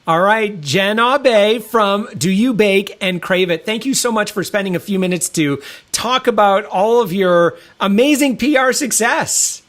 All right, Jenn Aube from DoYouBake and Crave It. Thank you so much for spending a few minutes to talk about all of your amazing PR success.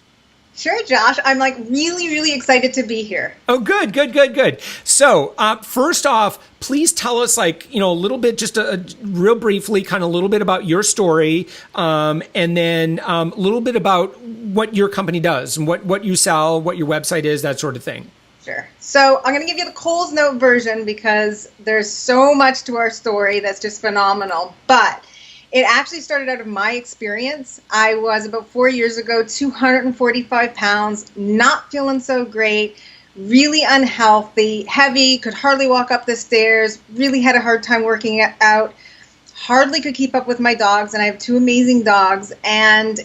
Sure, Josh. I'm like really excited to be here. Oh, good. So, first off, please tell us a little bit, just real briefly, kind of a little bit about your story, and then a little bit about what your company does and what you sell, what your website is, that sort of thing. Sure. So I'm going to give you the Coles Note version because there's so much to our story that's just phenomenal. But it actually started out of my experience. I was about 4 years ago, 245 pounds, not feeling so great, really unhealthy, heavy, could hardly walk up the stairs, really had a hard time working out, hardly could keep up with my dogs, and I have two amazing dogs. And,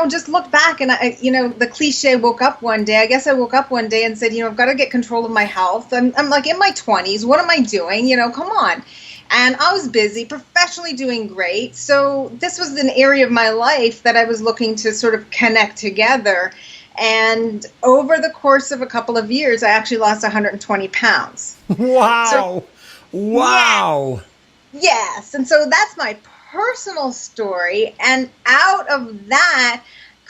just looked back and the cliche woke up one day. I guess I woke up one day and said, I've got to get control of my health. I'm like in my 20s. What am I doing? Come on. And I was busy, professionally doing great. So this was an area of my life that I was looking to sort of connect together. And over the course of a couple of years, I actually lost 120 pounds. Wow. Wow. Yes. And so that's my personal story. And out of that,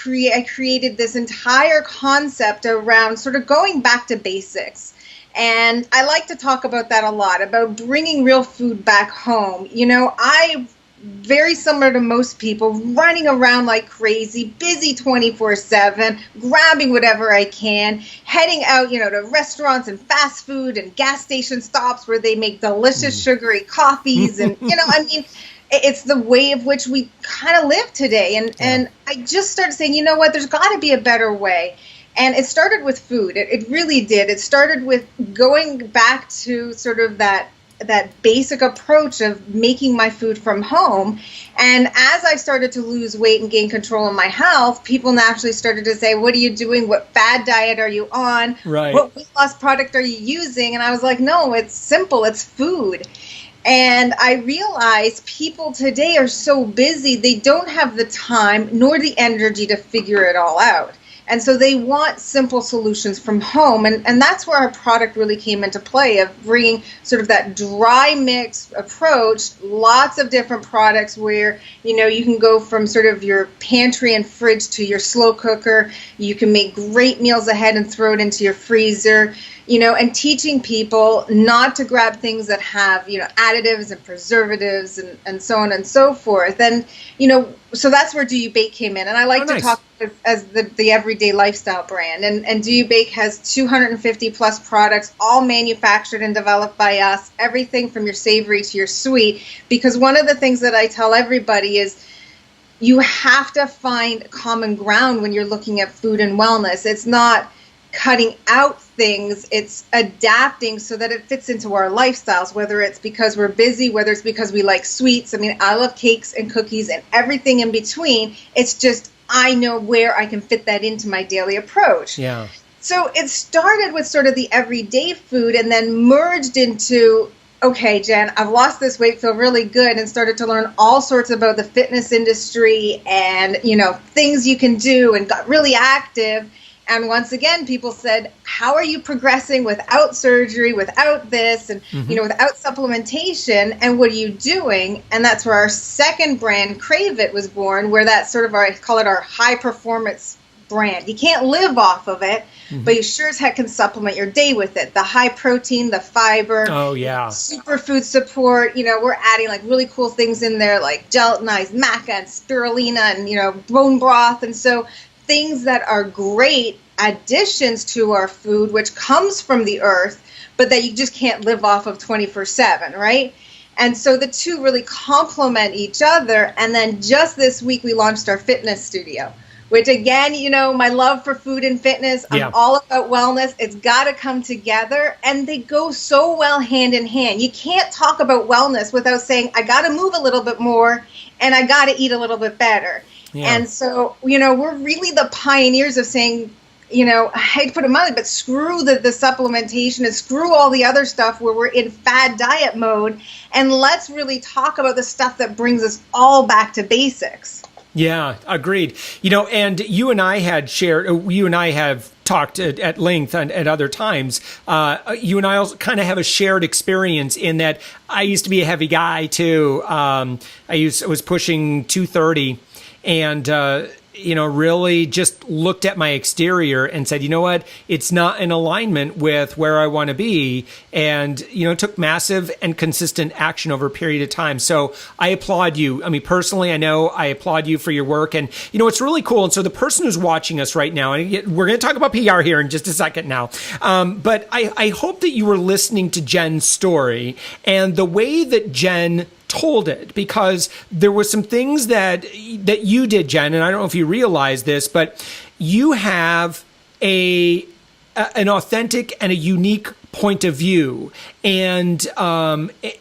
I created this entire concept around sort of going back to basics. And I like to talk about that a lot, about bringing real food back home. I, very similar to most people, running around like crazy, busy 24/7, grabbing whatever I can, heading out, to restaurants and fast food and gas station stops where they make delicious sugary coffees. And, it's the way of which we kind of live today. And I just started saying, you know what, there's got to be a better way. And it started with food. It really did. It started with going back to sort of that basic approach of making my food from home. And as I started to lose weight and gain control of my health, people naturally started to say, what are you doing? What fad diet are you on? Right. What weight loss product are you using? And I was like, no, it's simple. It's food. And I realized people today are so busy, they don't have the time nor the energy to figure it all out. And so they want simple solutions from home. And that's where our product really came into play, of bringing sort of that dry mix approach, lots of different products where, you can go from sort of your pantry and fridge to your slow cooker. You can make great meals ahead and throw it into your freezer, and teaching people not to grab things that have, additives and preservatives and so on and so forth. And, so that's where DoYouBake came in. And I like to talk as the everyday lifestyle brand. And DoYouBake has 250 plus products, all manufactured and developed by us, everything from your savory to your sweet. Because one of the things that I tell everybody is you have to find common ground when you're looking at food and wellness. It's not cutting out things, it's adapting so that it fits into our lifestyles, whether it's because we're busy, whether it's because we like sweets. I love cakes and cookies and everything in between. It's just, I know where I can fit that into my daily approach. Yeah. So it started with sort of the everyday food and then merged into, okay, Jen, I've lost this weight, feel really good, and started to learn all sorts about the fitness industry and, things you can do, and got really active. And once again, people said, how are you progressing without surgery, without this, and, without supplementation, and what are you doing? And that's where our second brand, Crave It, was born, where that's sort of I call it our high performance brand. You can't live off of it, but you sure as heck can supplement your day with it. The high protein, the fiber, superfood support. We're adding like really cool things in there, like gelatinized maca and spirulina and, bone broth. And so things that are great additions to our food, which comes from the earth, but that you just can't live off of 24/7, right? And so the two really complement each other. And then just this week, we launched our fitness studio, which again, my love for food and fitness, I'm all about wellness. It's got to come together, and they go so well hand in hand. You can't talk about wellness without saying, I got to move a little bit more and I got to eat a little bit better. Yeah. And so, we're really the pioneers of saying, I hate to put it mildly, but screw the supplementation and screw all the other stuff where we're in fad diet mode. And let's really talk about the stuff that brings us all back to basics. Yeah, agreed. And you and I have talked at length at other times, you and I also kind of have a shared experience in that I used to be a heavy guy too. I was pushing 230 and, really just looked at my exterior and said, you know what, it's not in alignment with where I want to be. And, took massive and consistent action over a period of time. So I applaud you. I mean, personally, I know I applaud you for your work. And, it's really cool. And so the person who's watching us right now, and we're going to talk about PR here in just a second now. But I hope that you were listening to Jenn's story and the way that Jenn told it, because there were some things that you did, Jenn, and I don't know if you realize this, but you have an authentic and a unique point of view, and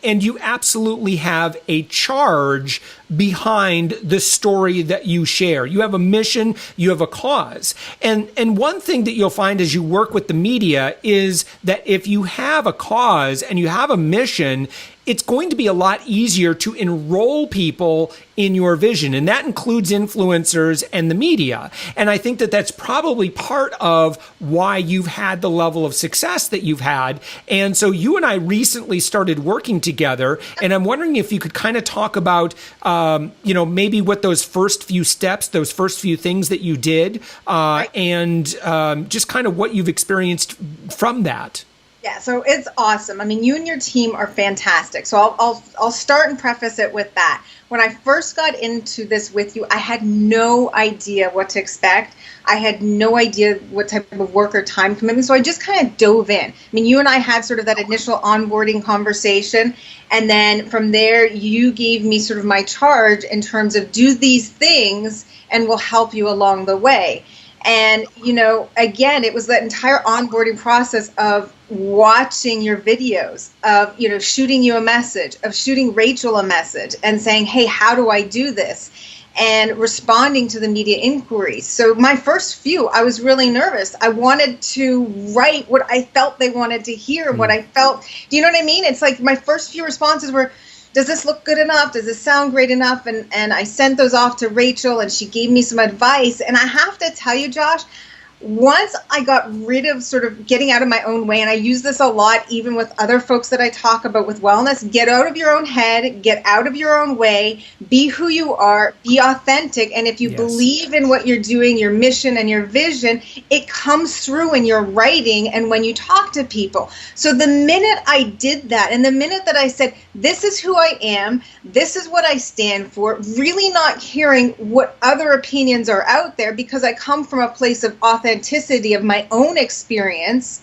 you absolutely have a charge behind the story that you share. You have a mission, you have a cause. And one thing that you'll find as you work with the media is that if you have a cause and you have a mission, it's going to be a lot easier to enroll people in your vision. And that includes influencers and the media. And I think that that's probably part of why you've had the level of success that you've had. And so you and I recently started working together. And I'm wondering if you could kind of talk about, maybe what those first few steps, those first few things that you did, and just kind of what you've experienced from that. Yeah, so it's awesome. I mean, you and your team are fantastic. So I'll start and preface it with that. When I first got into this with you, I had no idea what to expect. I had no idea what type of work or time commitment. So I just kind of dove in. I mean, you and I had sort of that initial onboarding conversation. And then from there, you gave me sort of my charge in terms of do these things and we'll help you along the way. And, again, it was that entire onboarding process of watching your videos, of, shooting you a message, of shooting Rachel a message and saying, hey, how do I do this? And responding to the media inquiries. So my first few, I was really nervous. I wanted to write what I felt they wanted to hear, what I felt. Do you know what I mean? It's like my first few responses were, does this look good enough? Does this sound great enough? And I sent those off to Rachel and she gave me some advice. And I have to tell you, Josh, once I got rid of sort of getting out of my own way, and I use this a lot even with other folks that I talk about with wellness, get out of your own head, get out of your own way, be who you are, be authentic. And if you believe in what you're doing, your mission and your vision, it comes through in your writing and when you talk to people. So the minute I did that, and the minute that I said, this is who I am, this is what I stand for, really not hearing what other opinions are out there, because I come from a place of authenticity of my own experience,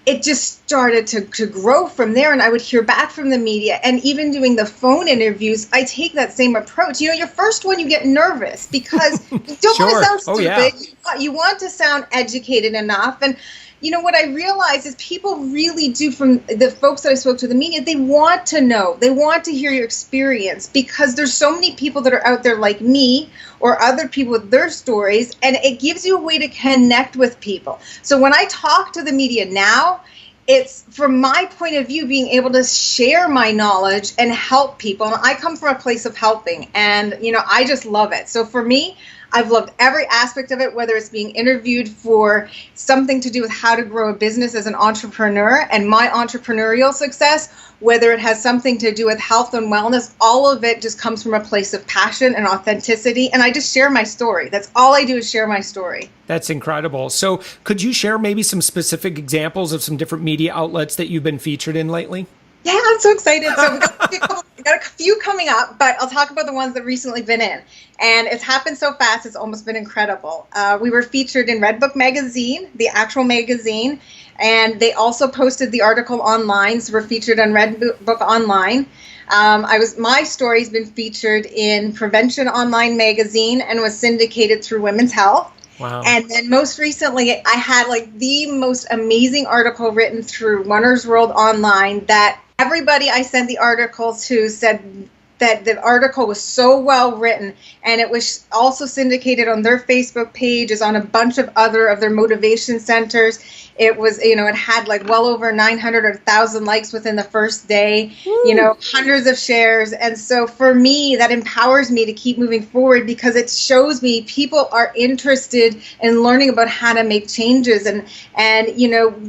it just started to grow from there. And I would hear back from the media, and even doing the phone interviews, I take that same approach. Your first one, you get nervous because you don't want to sound stupid. You want to sound educated enough. And what I realized is people really do, from the folks that I spoke to, the media, they want to know. They want to hear your experience, because there's so many people that are out there like me or other people with their stories, and it gives you a way to connect with people. So when I talk to the media now, it's from my point of view, being able to share my knowledge and help people. And I come from a place of helping, and, I just love it. So for me, I've loved every aspect of it, whether it's being interviewed for something to do with how to grow a business as an entrepreneur and my entrepreneurial success, whether it has something to do with health and wellness. All of it just comes from a place of passion and authenticity. And I just share my story. That's all I do, is share my story. That's incredible. So could you share maybe some specific examples of some different media outlets that you've been featured in lately? Yeah, I'm so excited. So we got a few coming up, but I'll talk about the ones that recently been in. And it's happened so fast, it's almost been incredible. We were featured in Redbook magazine, the actual magazine, and they also posted the article online, so we're featured on Redbook Online. My story's been featured in Prevention Online magazine and was syndicated through Women's Health. Wow. And then most recently, I had the most amazing article written through Runner's World Online that everybody I sent the article to said that the article was so well written, and it was also syndicated on their Facebook pages, on a bunch of other of their motivation centers. It was, it had like well over 900 or 1,000 likes within the first day, hundreds of shares. And so for me, that empowers me to keep moving forward, because it shows me people are interested in learning about how to make changes and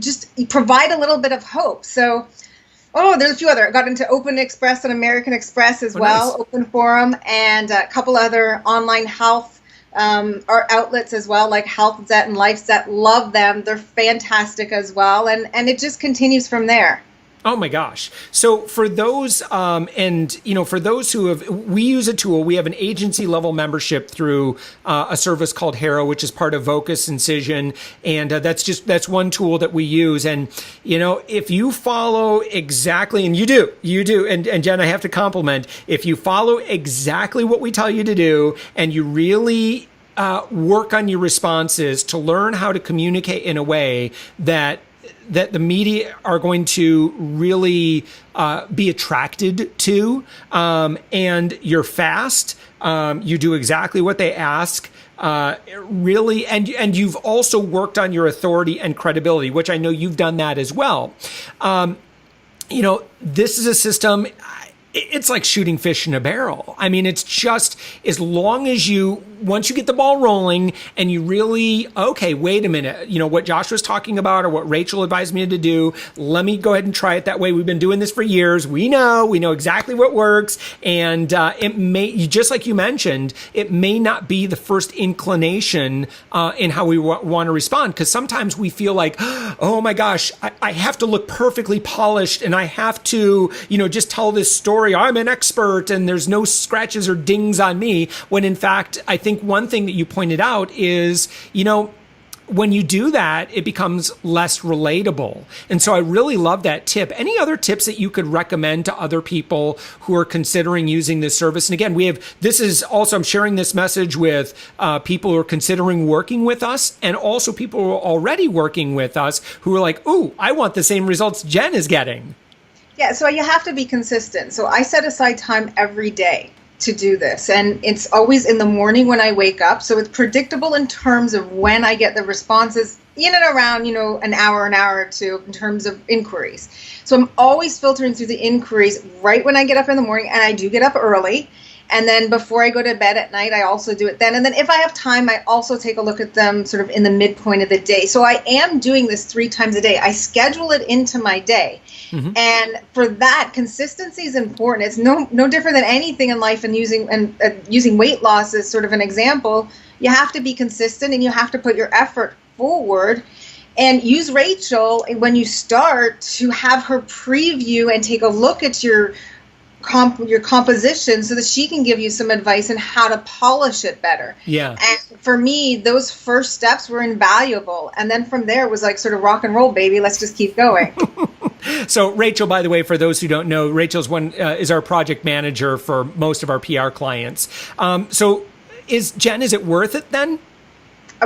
just provide a little bit of hope. So, there's a few other. I got into Open Express and American Express as well, nice. Open Forum, and a couple other online health or outlets as well, like HealthZet and LifeZet. Love them. They're fantastic as well. And it just continues from there. Oh my gosh. So for those, for those we use a tool, we have an agency level membership through a service called HARO, which is part of Vocus Incision. And that's one tool that we use. And, if you follow exactly, and you do, and Jen, I have to compliment, if you follow exactly what we tell you to do, and you really work on your responses to learn how to communicate in a way that the media are going to really be attracted to, and you're fast. You do exactly what they ask. Really, and you've also worked on your authority and credibility, which I know you've done that as well. This is a system. It's like shooting fish in a barrel. I mean, it's just as long as once you get the ball rolling and you really, okay, wait a minute, what Josh was talking about or what Rachel advised me to do, let me go ahead and try it that way. We've been doing this for years. We know exactly what works. And it may, just like you mentioned, it may not be the first inclination in how we want to respond. Because sometimes we feel like, oh my gosh, I have to look perfectly polished and I have to, just tell this story. I'm an expert and there's no scratches or dings on me. When in fact, I think one thing that you pointed out is, when you do that, it becomes less relatable. And so I really love that tip. Any other tips that you could recommend to other people who are considering using this service? And again, I'm sharing this message with people who are considering working with us, and also people who are already working with us who are like, ooh, I want the same results Jen is getting. Yeah, so you have to be consistent. So I set aside time every day to do this, and it's always in the morning when I wake up. So it's predictable in terms of when I get the responses, in and around, an hour or two in terms of inquiries. So I'm always filtering through the inquiries right when I get up in the morning, and I do get up early. And then before I go to bed at night, I also do it then. And then if I have time, I also take a look at them sort of in the midpoint of the day. So I am doing this 3 times a day. I schedule it into my day. Mm-hmm. And for that, consistency is important. It's no different than anything in life, and using weight loss as sort of an example. You have to be consistent, and you have to put your effort forward. And use Rachel when you start to have her preview and take a look at your composition so that she can give you some advice on how to polish it better. Yeah. And for me, those first steps were invaluable. And then from there it was like sort of rock and roll, baby. Let's just keep going. So Rachel, by the way, for those who don't know, Rachel's is our project manager for most of our PR clients. So Jen, is it worth it then?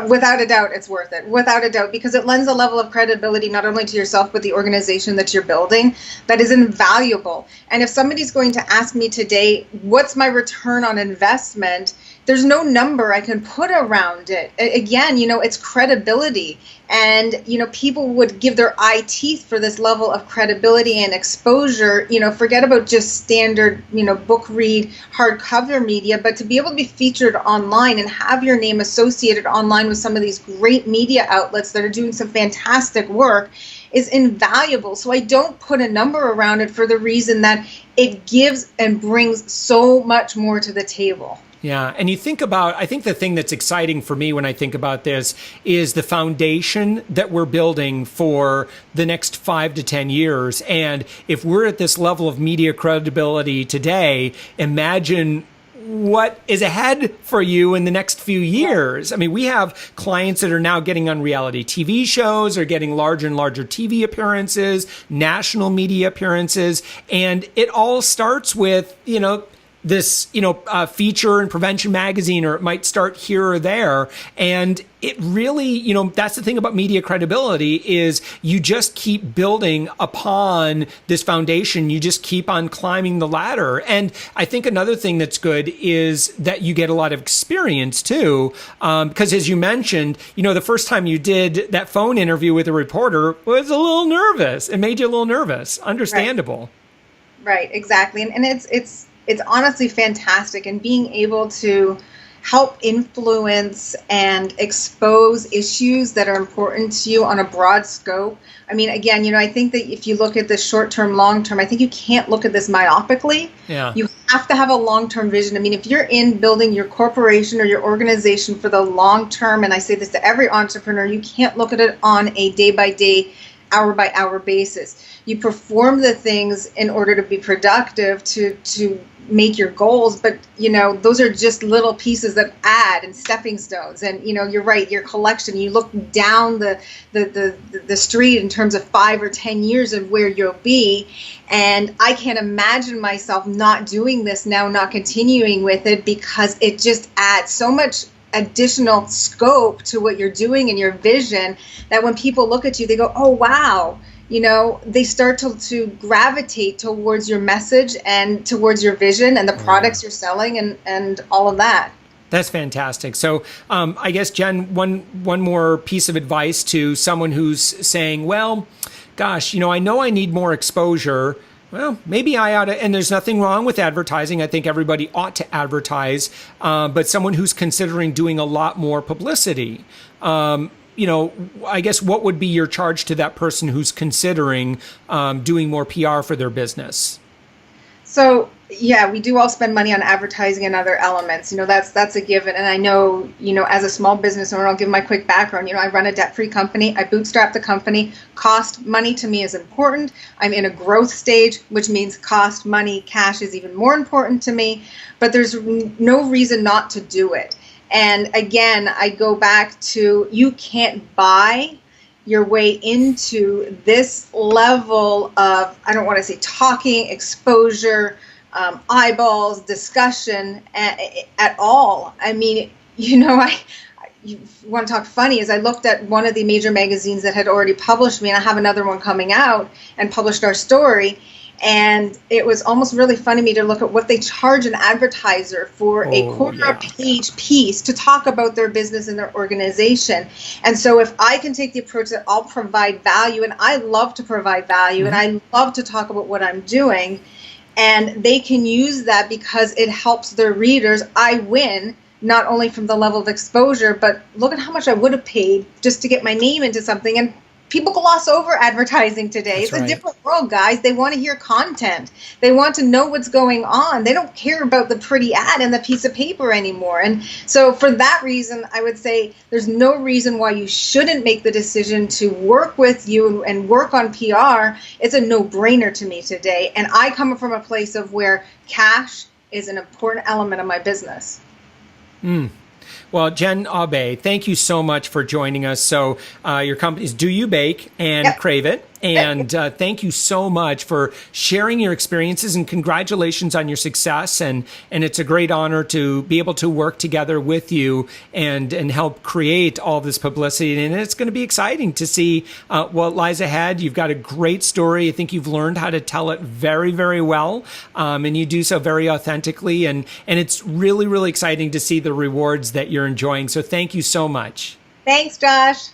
Without a doubt, it's worth it. Without a doubt, because it lends a level of credibility not only to yourself, but the organization that you're building that is invaluable. And if somebody's going to ask me today, what's my return on investment? There's no number I can put around it. Again, it's credibility. And, people would give their eye teeth for this level of credibility and exposure. Forget about just standard, book read, hardcover media, but to be able to be featured online and have your name associated online with some of these great media outlets that are doing some fantastic work is invaluable. So I don't put a number around it for the reason that it gives and brings so much more to the table. Yeah. And I think the thing that's exciting for me when I think about this is the foundation that we're building for the next 5 to 10 years. And if we're at this level of media credibility today, imagine what is ahead for you in the next few years. I mean, we have clients that are now getting on reality TV shows, or getting larger and larger TV appearances, national media appearances. And it all starts with, this, feature in Prevention Magazine, or it might start here or there. And it really, that's the thing about media credibility is you just keep building upon this foundation. You just keep on climbing the ladder. And I think another thing that's good is that you get a lot of experience too. Because as you mentioned, the first time you did that phone interview with a reporter was a little nervous. It made you a little nervous. Understandable. Right, exactly. And it's honestly fantastic. And being able to help influence and expose issues that are important to you on a broad scope. I mean, again, I think that if you look at the short term, long term, I think you can't look at this myopically. Yeah. You have to have a long term vision. I mean, if you're in building your corporation or your organization for the long term, and I say this to every entrepreneur, you can't look at it on a day by day, hour by hour basis. You perform the things in order to be productive, to make your goals, but those are just little pieces that add and stepping stones. And you're right, your collection, you look down the street in terms of 5 or 10 years of where you'll be, and I can't imagine myself not doing this now, not continuing with it, because it just adds so much additional scope to what you're doing and your vision, that when people look at you, they go, oh wow, they start to gravitate towards your message and towards your vision and the products you're selling and all of that. That's fantastic. So I guess, Jenn, one more piece of advice to someone who's saying, well, gosh, I know I need more exposure. Well, maybe I ought to, and there's nothing wrong with advertising. I think everybody ought to advertise, but someone who's considering doing a lot more publicity, I guess what would be your charge to that person who's considering doing more PR for their business? So, yeah, we do all spend money on advertising and other elements. That's a given. And I know, as a small business owner, I'll give my quick background. I run a debt-free company. I bootstrap the company. Cost, money to me is important. I'm in a growth stage, which means cost, money, cash is even more important to me. But there's no reason not to do it. And again, I go back to, you can't buy your way into this level of, I don't want to say talking, exposure, eyeballs, discussion at all. I mean, you want to talk funny, is I looked at one of the major magazines that had already published me, and I have another one coming out, and published our story. And it was almost really funny to me to look at what they charge an advertiser for a quarter-page piece to talk about their business and their organization. And so if I can take the approach that I'll provide value, and I love to provide value, and I love to talk about what I'm doing, and they can use that because it helps their readers, I win, not only from the level of exposure, but look at how much I would have paid just to get my name into something. And people gloss over advertising today. That's it's right. A different world, guys. They want to hear content. They want to know what's going on. They don't care about the pretty ad and the piece of paper anymore. And so for that reason, I would say there's no reason why you shouldn't make the decision to work with you and work on PR. It's a no-brainer to me today. And I come from a place of where cash is an important element of my business. Well, Jenn Aube, thank you so much for joining us. So your company is DoYouBake and CraveIt. And thank you so much for sharing your experiences, and congratulations on your success. And it's a great honor to be able to work together with you and help create all this publicity. And it's going to be exciting to see what lies ahead. You've got a great story. I think you've learned how to tell it very, very well. And you do so very authentically. And it's really, really exciting to see the rewards that you're enjoying. So thank you so much. Thanks, Josh.